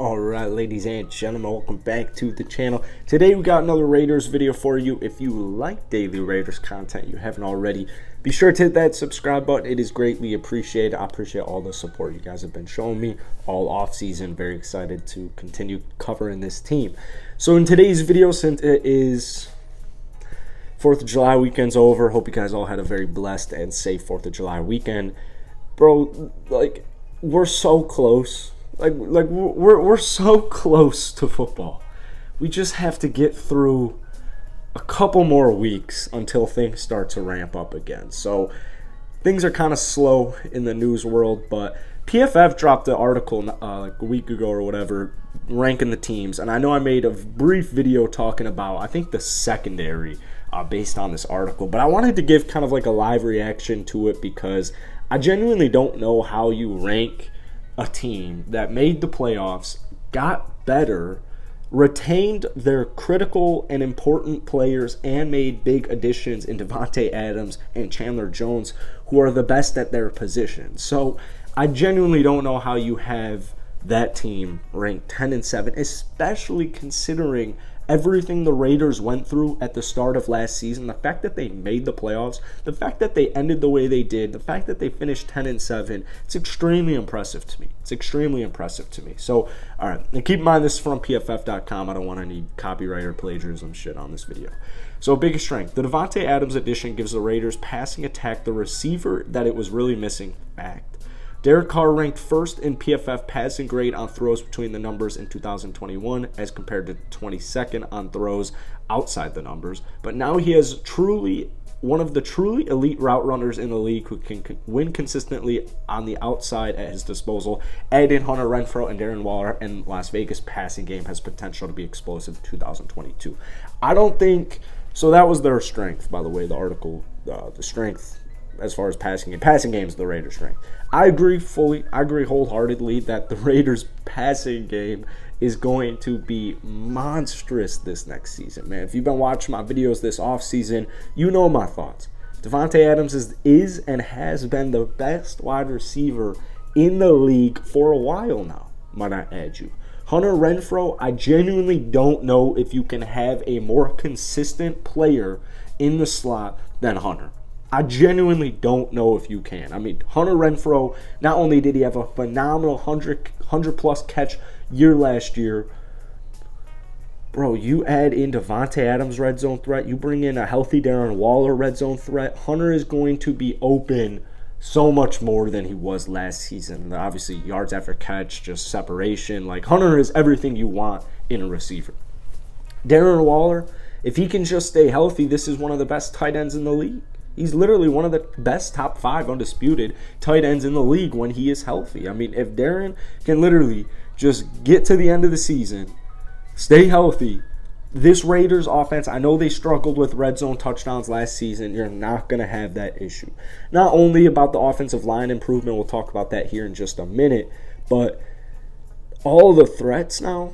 Alright, ladies and gentlemen, welcome back to the channel. Today we got another Raiders video for you. If you like daily Raiders content, you haven't already, be sure to hit that subscribe button. It is greatly appreciated. I appreciate all the support you guys have been showing me all off season. Very excited to continue covering this team. So in today's video, since it is 4th of July weekend's over, hope you guys all had a very blessed and safe 4th of July weekend. Bro, like, we're so close. We're so close to football. We just have to get through a couple more weeks until things start to ramp up again. So things are kind of slow in the news world, but PFF dropped an article like a week ago or whatever, ranking the teams. And I know I made a brief video talking about, I think, the secondary based on this article. But I wanted to give kind of like a live reaction to it because I genuinely don't know how you rank a team that made the playoffs, got better, retained their critical and important players, and made big additions in Davante Adams and Chandler Jones, who are the best at their position. So I genuinely don't know how you have that team ranked 10-7, especially considering everything the Raiders went through at the start of last season. The fact that they made the playoffs, the fact that they ended the way they did, the fact that they finished 10-7, it's extremely impressive to me. It's extremely impressive to me. So, all right, and keep in mind this is from PFF.com. I don't want any copyright or plagiarism shit on this video. So, biggest strength. The Davante Adams addition gives the Raiders passing attack the receiver that it was really missing. Fact. Derek Carr ranked first in PFF passing grade on throws between the numbers in 2021 as compared to 22nd on throws outside the numbers. But now he has truly one of the truly elite route runners in the league who can win consistently on the outside at his disposal. Add in Hunter Renfrow and Darren Waller, and Las Vegas passing game has potential to be explosive in 2022. I don't think so. That was their strength, by the way, the article, the strength as far as passing game. Passing game is the Raiders' strength. I agree fully. I agree wholeheartedly that the Raiders' passing game is going to be monstrous this next season, man. If you've been watching my videos this offseason, you know my thoughts. Davante Adams is and has been the best wide receiver in the league for a while now, might I add you. Hunter Renfrow, I genuinely don't know if you can have a more consistent player in the slot than Hunter. I genuinely don't know if you can. I mean, Hunter Renfrow, not only did he have a phenomenal 100-plus catch year last year, bro, you add in Davante Adams' red zone threat, you bring in a healthy Darren Waller red zone threat, Hunter is going to be open so much more than he was last season. Obviously, yards after catch, just separation. Like, Hunter is everything you want in a receiver. Darren Waller, if he can just stay healthy, this is one of the best tight ends in the league. He's literally one of the best top 5 undisputed tight ends in the league when he is healthy. I mean, if Darren can literally just get to the end of the season, stay healthy, this Raiders offense, I know they struggled with red zone touchdowns last season. You're not going to have that issue. Not only about the offensive line improvement, we'll talk about that here in just a minute, but all the threats now.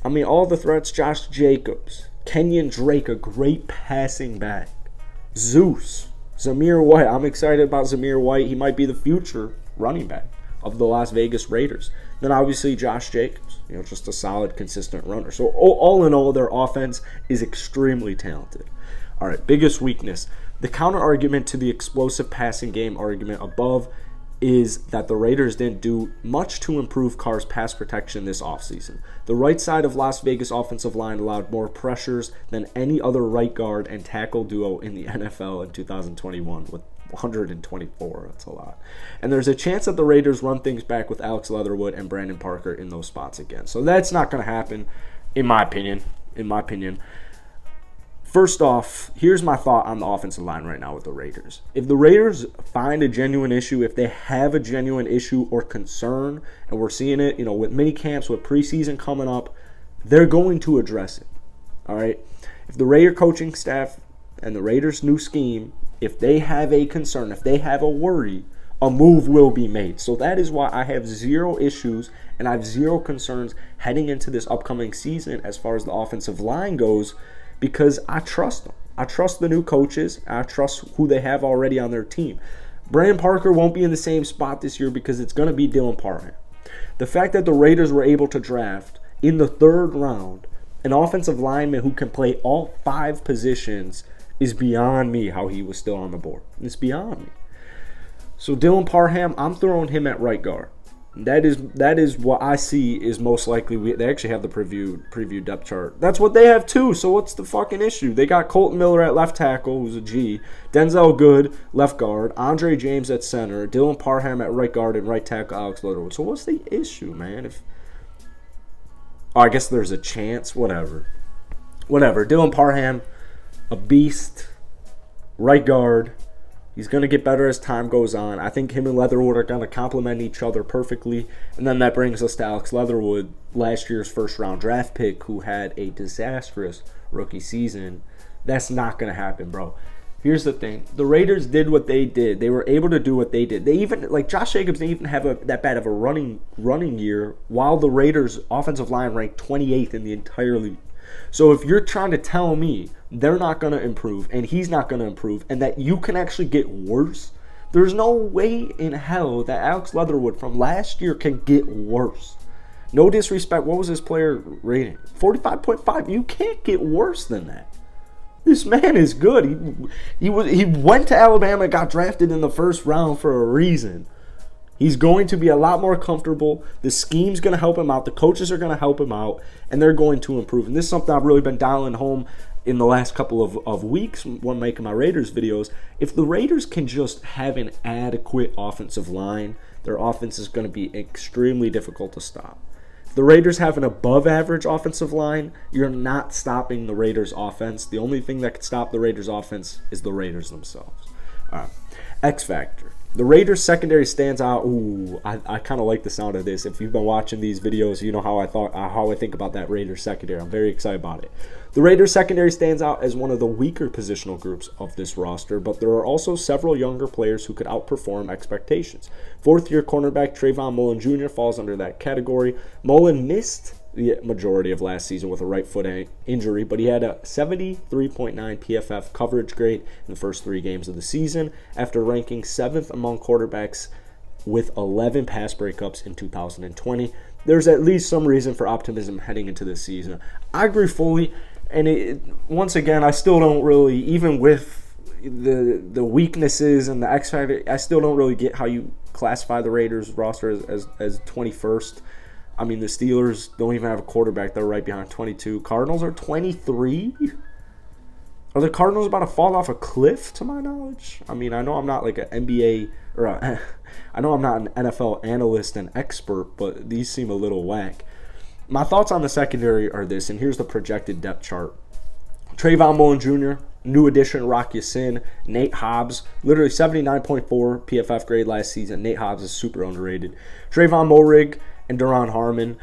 I mean, all the threats, Josh Jacobs, Kenyon Drake, a great passing back. Zeus, Zamir White. I'm excited about Zamir White. He might be the future running back of the Las Vegas Raiders. Then obviously Josh Jacobs, just a solid, consistent runner. So all in all, their offense is extremely talented. All right, biggest weakness. The counter argument to the explosive passing game argument above is that the Raiders didn't do much to improve Carr's pass protection this offseason. The right side of Las Vegas offensive line allowed more pressures than any other right guard and tackle duo in the NFL in 2021 with 124. That's a lot. And there's a chance that the Raiders run things back with Alex Leatherwood and Brandon Parker in those spots again. So that's not going to happen, in my opinion. First off, here's my thought on the offensive line right now with the Raiders. If the Raiders find a genuine issue, if they have a genuine issue or concern, and we're seeing it, with mini camps, with preseason coming up, they're going to address it. All right? If the Raider coaching staff and the Raiders' new scheme, if they have a concern, if they have a worry, a move will be made. So that is why I have zero issues and I have zero concerns heading into this upcoming season as far as the offensive line goes, because I trust them. I trust the new coaches. I trust who they have already on their team. Brandon Parker won't be in the same spot this year because it's going to be Dylan Parham. The fact that the Raiders were able to draft in the 3rd round an offensive lineman who can play all 5 positions is beyond me how he was still on the board. It's beyond me. So Dylan Parham, I'm throwing him at right guard. That is what I see is most likely. They actually have the preview depth chart. That's what they have too. So what's the fucking issue? They got Colton Miller at left tackle, who's a G. Denzel Good, left guard. Andre James at center. Dylan Parham at right guard and right tackle Alex Leatherwood. So what's the issue, man? I guess there's a chance. Whatever. Dylan Parham, a beast. Right guard. He's going to get better as time goes on. I think him and Leatherwood are going to complement each other perfectly. And then that brings us to Alex Leatherwood, last year's first-round draft pick, who had a disastrous rookie season. That's not going to happen, bro. Here's the thing. The Raiders did what they did. They were able to do what they did. They even, like Josh Jacobs, didn't even have that bad of a running year, while the Raiders' offensive line ranked 28th in the entire league. So if you're trying to tell me they're not going to improve and he's not going to improve and that you can actually get worse, there's no way in hell that Alex Leatherwood from last year can get worse. No disrespect. What was his player rating? 45.5. You can't get worse than that. This man is good. He went to Alabama and got drafted in the 1st round for a reason. He's going to be a lot more comfortable. The scheme's going to help him out. The coaches are going to help him out. And they're going to improve. And this is something I've really been dialing home in the last couple of weeks when making my Raiders videos. If the Raiders can just have an adequate offensive line, their offense is going to be extremely difficult to stop. If the Raiders have an above-average offensive line, you're not stopping the Raiders' offense. The only thing that can stop the Raiders' offense is the Raiders themselves. All right. X Factor. The Raiders secondary stands out. Ooh, I kind of like the sound of this. If you've been watching these videos, you know how I think about that Raiders secondary. I'm very excited about it. The Raiders secondary stands out as one of the weaker positional groups of this roster, but there are also several younger players who could outperform expectations. 4th-year cornerback Trayvon Mullen Jr. falls under that category. Mullen missed the majority of last season with a right foot injury, but he had a 73.9 PFF coverage grade in the first 3 games of the season after ranking 7th among quarterbacks with 11 pass breakups in 2020. There's at least some reason for optimism heading into this season. I agree fully, and once again, I still don't really, even with the weaknesses and the X factor, I still don't really get how you classify the Raiders roster as 21st. I mean, the Steelers don't even have a quarterback. They're right behind 22. Cardinals are 23? Are the Cardinals about to fall off a cliff, to my knowledge? I mean, I know I'm not like an NBA I know I'm not an NFL analyst and expert, but these seem a little whack. My thoughts on the secondary are this, and here's the projected depth chart. Trayvon Mullen Jr., new addition Rock Ya-Sin, Nate Hobbs, literally 79.4 PFF grade last season. Nate Hobbs is super underrated. Trayvon Moehrig and Duron Harmon.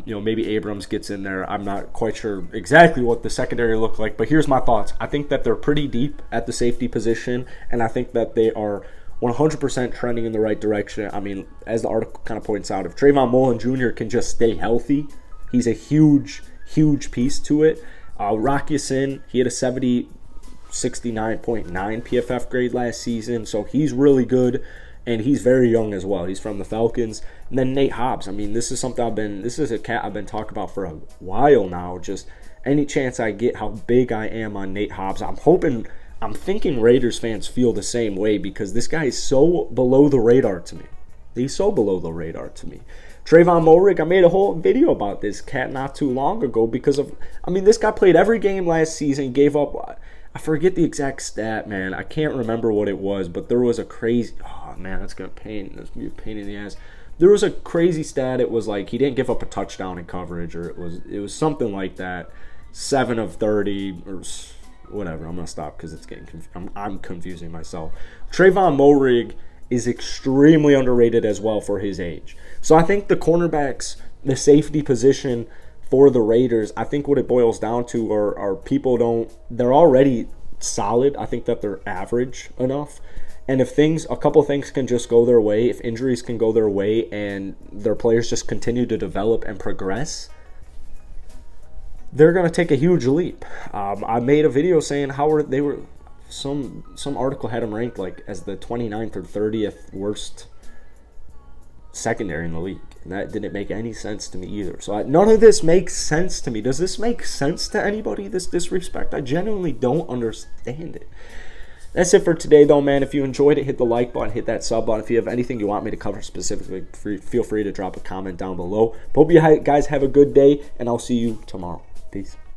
Maybe Abrams gets in there. I'm not quite sure exactly what the secondary look like, but here's my thoughts. I think that they're pretty deep at the safety position, and I think that they are 100% trending in the right direction. I mean, as the article kind of points out, if Trayvon Mullen Jr. can just stay healthy, he's a huge, huge piece to it. Rock Ya-Sin, he had a 69.9 PFF grade last season, so he's really good. And he's very young as well. He's from the Falcons. And then Nate Hobbs. I mean, this is a cat I've been talking about for a while now. Just any chance I get how big I am on Nate Hobbs. I'm thinking Raiders fans feel the same way because this guy is so below the radar to me. He's so below the radar to me. Trayvon Moehrig, I made a whole video about this cat not too long ago because this guy played every game last season, gave up. I forget the exact stat, man. I can't remember what it was, but there was a crazy. Oh man, that's gonna be a pain in the ass. There was a crazy stat. It was like he didn't give up a touchdown in coverage, or it was something like that. 7 of 30 or whatever. I'm gonna stop because it's getting. I'm confusing myself. Trayvon Moehrig is extremely underrated as well for his age. So I think the cornerbacks, the safety position for the Raiders, I think what it boils down to are they're already solid. I think that they're average enough. And if a couple things can just go their way, if injuries can go their way and their players just continue to develop and progress, they're going to take a huge leap. I made a video saying some article had them ranked like as the 29th or 30th worst secondary in the league. And that didn't make any sense to me either. So none of this makes sense to me. Does this make sense to anybody, this disrespect? I genuinely don't understand it. That's it for today, though, man. If you enjoyed it, hit the like button, hit that sub button. If you have anything you want me to cover specifically, feel free to drop a comment down below. Hope you guys have a good day, and I'll see you tomorrow. Peace.